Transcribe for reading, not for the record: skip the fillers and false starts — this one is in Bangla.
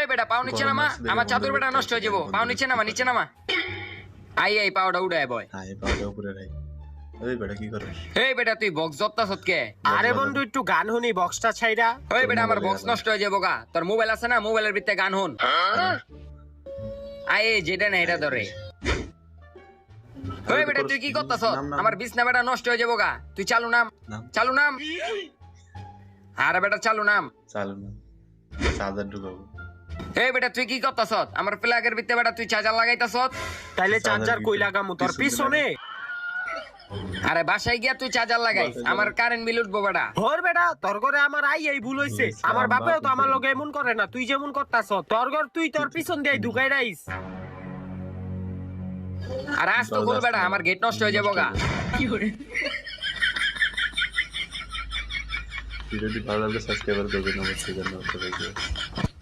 এই বেটা পাও নিচে নামা, আমার চাদর বেটা নষ্ট হয়ে যাবো। পাও নিচে নামা, নিচে নামা। আই পাওটা উড়ায় বয়। আয় পাওটা উপরে রাখ। এই বেটা কি করছ? এই বেটা তুই বক্স জত্তাছত কে? আরে বন্ধু একটু গান শুনি বক্সটা ছাইরা। ওই বেটা আমার বক্স নষ্ট হয়ে যাবো গা। তোর মোবাইল আছে না, মোবাইলের ভিতরে গান হন। আয় যেটা না এটা ধরে। ওই বেটা তুই কি করতাছ? আমার বিছনা বেটা নষ্ট হয়ে যাবো গা। তুই চালু নাম, চালু নাম। আরে বেটা চালু নাম। চালু না, চার্জার ঢুকাবো। এই বেটা তুই কি করতাছ? আমার প্লাগের ভিতরে বেটা তুই চার্জার লাগাইতাছ। তাইলে চার্জার কই লাগামু? তোর পিছনে। আরে বাসায় গিয়া তুই চার্জার লাগাই, আমার কারেন্ট বিল উঠবো বেটা। হর বেটা তোর ঘরে আমার এই ভুল হইছে। আমার বাপেও তো আমার লগে এমন করে না, তুই যেমন করতাছ। তোর ঘর তুই তোর পিছন দিয়ে ঢুকাই রাইস। আর আজ তো খুল বেটা, আমার গেট নষ্ট হয়ে যাবো গা। ভিডিওটি ভালো লাগলে সাবস্ক্রাইব করবেন, অবশ্যই জানাবেন।